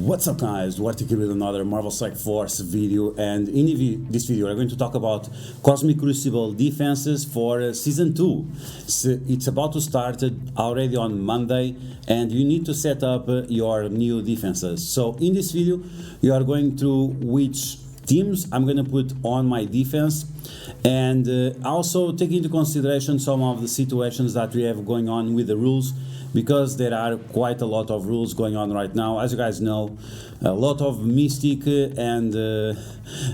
What's up guys, DuArktik here with another Marvel Strike Force video, and in this video we're going to talk about Cosmic Crucible defenses for Season 2. So it's about to start already on Monday and you need to set up your new defenses. So in this video you are going through which teams I'm going to put on my defense, and also take into consideration some of the situations that we have going on with the rules, because there are quite a lot of rules going on right now. As you guys know, a lot of Mystic and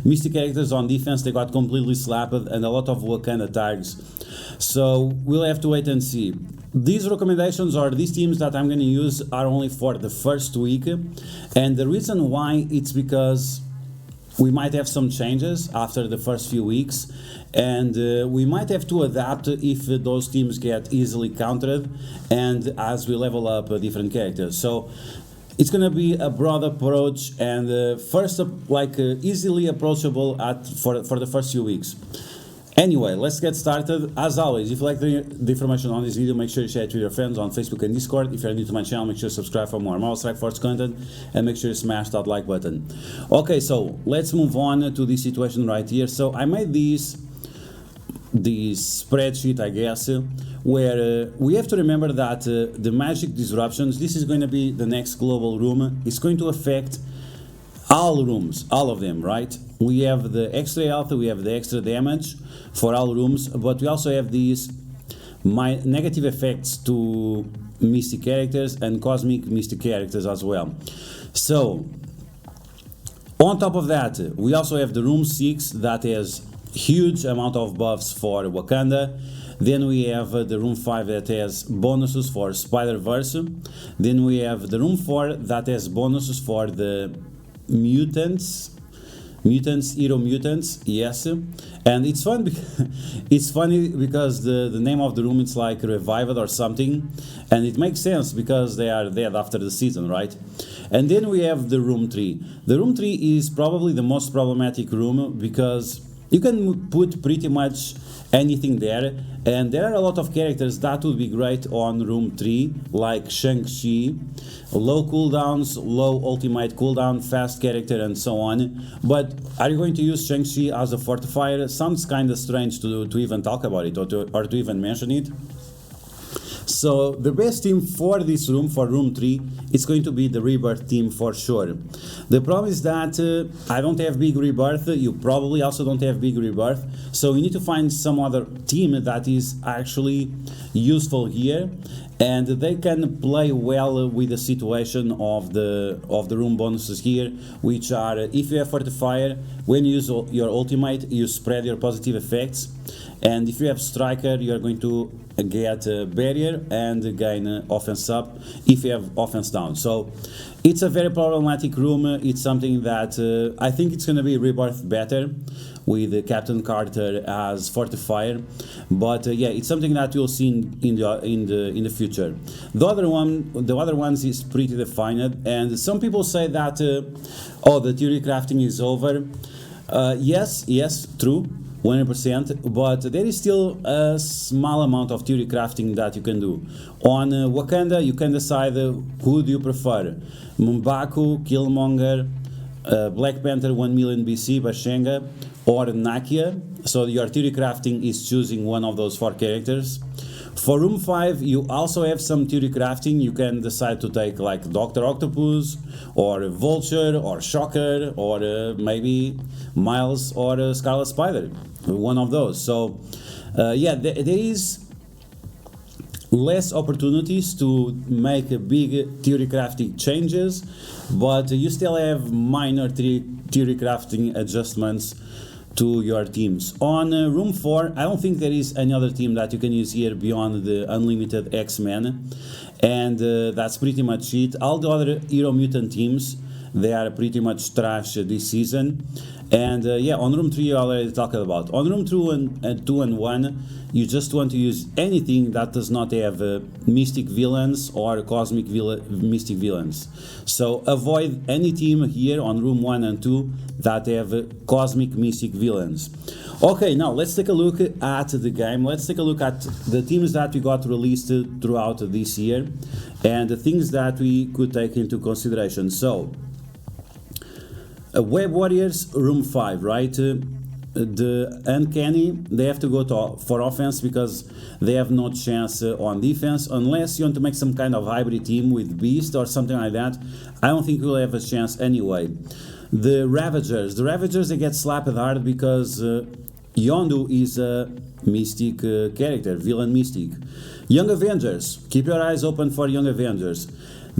Mystic characters on defense, they got completely slapped, and a lot of Wakanda tags. So we'll have to wait and see. These recommendations or these teams that I'm going to use are only for the first week, and the reason why it's because we might have some changes after the first few weeks, and we might have to adapt if those teams get easily countered and as we level up different characters. So it's gonna be a broad approach, and first easily approachable for the first few weeks. Anyway, let's get started. As always, if you like the information on this video, make sure you share it with your friends on Facebook and Discord. If you're new to my channel, make sure you subscribe for more Marvel Strike Force content, and make sure you smash that like button. Okay, so let's move on to this situation right here. So I made this spreadsheet, I guess, where we have to remember that the magic disruptions, this is going to be the next global room. It's going to affect all rooms, all of them, right? We have the extra health, we have the extra damage for all rooms, but we also have these negative effects to Mystic characters and Cosmic Mystic characters as well. So on top of that, we also have the room 6 that has huge amount of buffs for Wakanda. Then we have the room 5 that has bonuses for Spider-Verse. Then we have the room 4 that has bonuses for the hero mutants, yes. And it's fun it's funny because the name of the room, it's like Revived or something, and it makes sense because they are dead after the season, right? And then we have the room 3. The room 3 is probably the most problematic room because you can put pretty much anything there, and there are a lot of characters that would be great on room 3, like Shang-Chi, low cooldowns, low ultimate cooldown, fast character, and so on. But are you going to use Shang-Chi as a fortifier? Sounds kind of strange to even talk about it or to even mention it. So the best team for this room, for room 3, it's going to be the Rebirth team for sure. The problem is that I don't have big Rebirth, you probably also don't have big Rebirth, so we need to find some other team that is actually useful here, and they can play well with the situation of the room bonuses here, which are, if you have Fortifier, when you use your ultimate, you spread your positive effects, and if you have Striker, you are going to get barrier and gain offense up if you have offense down. So it's a very problematic room. It's something that I think it's going to be Rebirth better with Captain Carter as fortifier, but yeah, it's something that you'll see in the future. The other ones is pretty defined, and some people say that oh, the theory crafting is over. Yes, true, 100%, but there is still a small amount of theory crafting that you can do. On Wakanda, you can decide who do you prefer: M'Baku, Killmonger, Black Panther 1 million BC, Bashenga, or Nakia. So your theory crafting is choosing one of those 4 characters. For room 5, you also have some theory crafting. You can decide to take like Dr. Octopus, or Vulture, or Shocker, or maybe Miles, or Scarlet Spider, one of those. So yeah, there is less opportunities to make big theory crafting changes, but you still have minor theory crafting adjustments to your teams. On room 4, I don't think there is any other team that you can use here beyond the Unlimited X-Men, and that's pretty much it. All the other hero mutant teams, they are pretty much trash this season. And yeah, on room 3 I already talked about. On room 2 and 1, you just want to use anything that does not have Mystic villains or Cosmic Mystic villains. So avoid any team here on room 1 and 2 that have Cosmic Mystic villains. Okay, now let's take a look at the game. Let's take a look at the teams that we got released throughout this year and the things that we could take into consideration. So Web Warriors, room 5, right? The Uncanny, they have to go for offense because they have no chance on defense. Unless you want to make some kind of hybrid team with Beast or something like that, I don't think you'll have a chance anyway. The Ravagers, they get slapped hard because Yondu is a mystic character, villain mystic. Young Avengers, keep your eyes open for Young Avengers.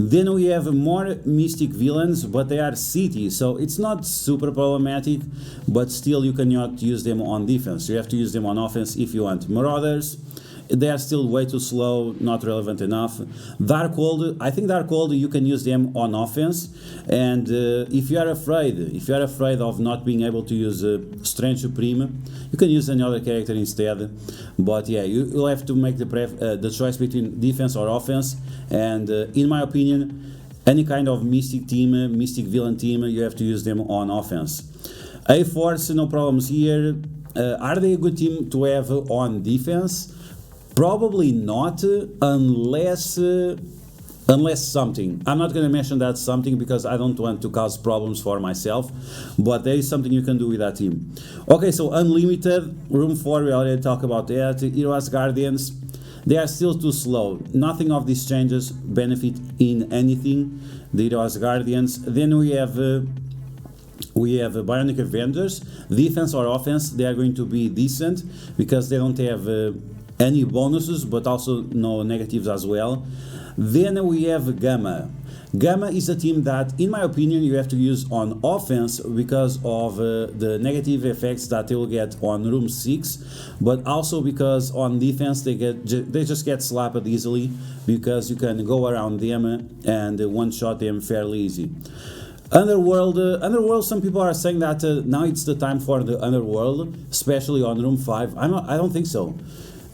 Then we have more mystic villains, but they are city, so it's not super problematic, but still you cannot use them on defense. You have to use them on offense if you want. Marauders, they are still way too slow, not relevant enough. Darkhold, I think Darkhold, you can use them on offense, and if you are afraid of not being able to use Strange Supreme, you can use another character instead. But yeah, you'll have to make the choice between defense or offense, and in my opinion, any kind of mystic team, mystic villain team, you have to use them on offense. A-Force, no problems here. Are they a good team to have on defense? Probably not, unless something. I'm not going to mention that something because I don't want to cause problems for myself, but there is something you can do with that team. Okay, so Unlimited, room 4, we already talked about that. Heroes Guardians, they are still too slow. Nothing of these changes benefit in anything, the Heroes Guardians. Then we have Bionic Avengers. Defense or offense, they are going to be decent because they don't have any bonuses, but also no negatives as well. Then we have Gamma. Gamma is a team that, in my opinion, you have to use on offense because of the negative effects that they will get on room 6, but also because on defense they just get slapped easily because you can go around them and one-shot them fairly easy. Underworld, some people are saying that now it's the time for the Underworld, especially on room 5. I don't think so.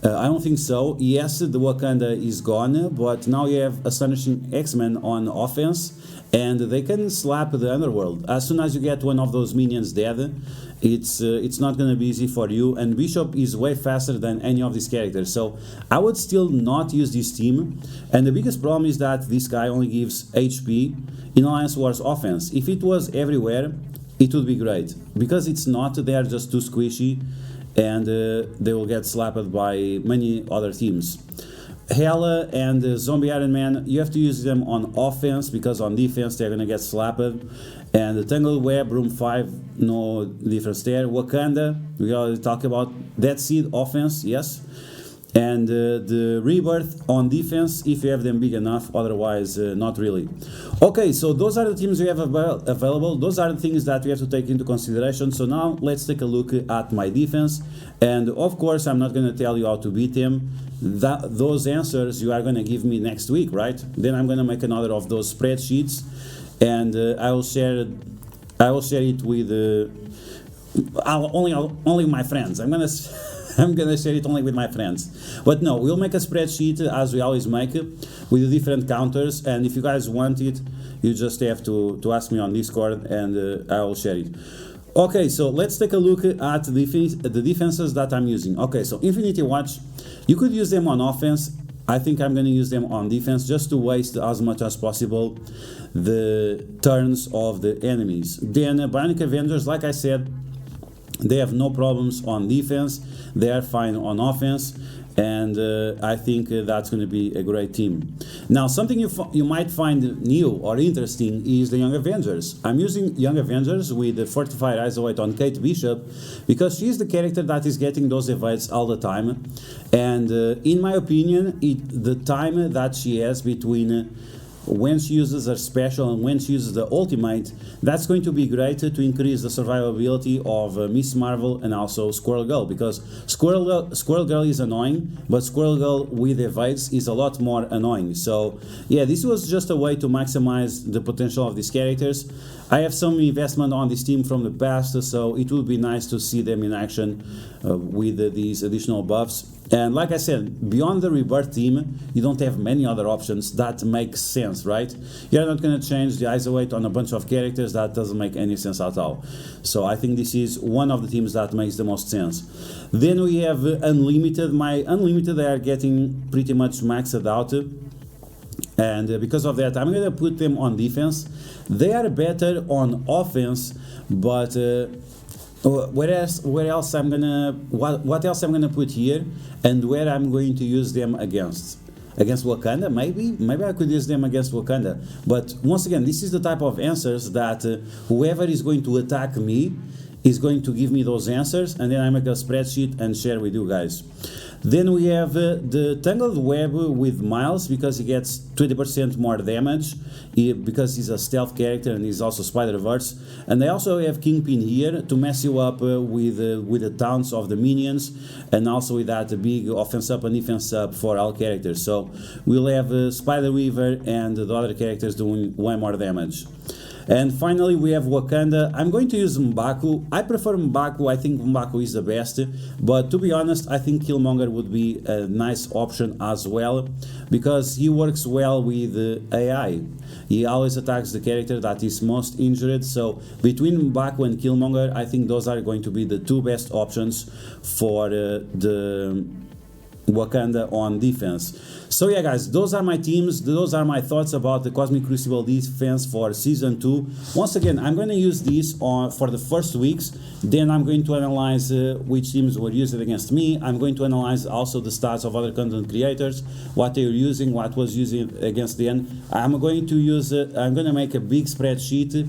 I don't think so. Yes, the Wakanda is gone, but now you have Astonishing X-Men on offense, and they can slap the Underworld. As soon as you get one of those minions dead, it's not going to be easy for you, and Bishop is way faster than any of these characters, so I would still not use this team. And the biggest problem is that this guy only gives HP in Alliance Wars offense. If it was everywhere, it would be great. Because it's not, they are just too squishy, and they will get slapped by many other teams. Hela and Zombie Iron Man, you have to use them on offense because on defense they're gonna get slapped. And the Tangled Web, room 5, no difference there. Wakanda, we already talked about. Dead Seed, offense, yes. And the Rebirth on defense if you have them big enough, otherwise not really. Okay, so those are the teams we have available. Those are the things that we have to take into consideration. So now let's take a look at my defense, and of course I'm not going to tell you how to beat them. Those answers you are going to give me next week, right? Then I'm going to make another of those spreadsheets, and I will share it with only my friends. I'm gonna share it only with my friends. But no, we'll make a spreadsheet as we always make with the different counters, and if you guys want it, you just have to ask me on Discord, and I will share it. Okay, so let's take a look at the defenses that I'm using. Okay, so Infinity Watch, you could use them on offense. I think I'm gonna use them on defense just to waste as much as possible the turns of the enemies. Then Bionic Avengers, like I said, they have no problems on defense, they are fine on offense, and I think that's going to be a great team. Now, something you might find new or interesting is the Young Avengers. I'm using Young Avengers with the Fortified Isolate on Kate Bishop because she's the character that is getting those evades all the time, and in my opinion, the time that she has between when she uses her special and when she uses the ultimate, that's going to be great to increase the survivability of Miss Marvel and also Squirrel Girl, because Squirrel Girl is annoying, but Squirrel Girl with evades is a lot more annoying. So yeah, this was just a way to maximize the potential of these characters. I have some investment on this team from the past, so it would be nice to see them in action with these additional buffs. And like I said, beyond the Rebirth team, you don't have many other options that make sense, right? You're not going to change the isolate on a bunch of characters. That doesn't make any sense at all. So I think this is one of the teams that makes the most sense. Then we have Unlimited. My Unlimited, they are getting pretty much maxed out. and because of that I'm gonna put them on defense. They are better on offense, but what else I'm gonna put here, and where I'm going to use them against Wakanda. Maybe I could use them against Wakanda, but once again, this is the type of answers that whoever is going to attack me is going to give me those answers, and then I make a spreadsheet and share with you guys. Then we have the Tangled Web with Miles, because he gets 20% more damage, because he's a stealth character and he's also Spider-Verse. And I also have Kingpin here to mess you up with the taunts of the minions, and also with that big offense up and defense up for all characters. So we'll have Spider-Weaver and the other characters doing way more damage. And finally we have Wakanda. I'm going to use M'Baku. I prefer M'Baku. I think M'Baku is the best, but to be honest, I think Killmonger would be a nice option as well, because he works well with AI. He always attacks the character that is most injured. So between M'Baku and Killmonger, I think those are going to be the two best options for the Wakanda on defense. So yeah guys, those are my teams, those are my thoughts about the Cosmic Crucible defense for Season 2. Once again, I'm going to use these for the first weeks, then I'm going to analyze which teams were used against me. I'm going to analyze also the stats of other content creators, what they were using, what was using against them. I'm going to make a big spreadsheet,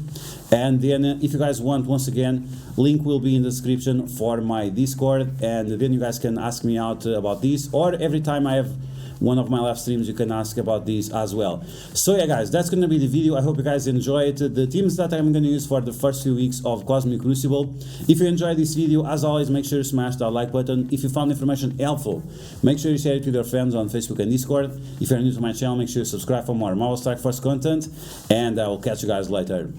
and then if you guys want, once again, link will be in the description for my Discord, and then you guys can ask me out about this, or every time I have one of my live streams you can ask about these as well. So yeah guys, that's gonna be the video. I hope you guys enjoyed the teams that I'm gonna use for the first few weeks of Cosmic Crucible. If you enjoyed this video, as always, make sure you smash that like button. If you found information helpful, make sure you share it with your friends on Facebook and Discord. If you're new to my channel, make sure you subscribe for more Marvel Strike Force content, and I will catch you guys later.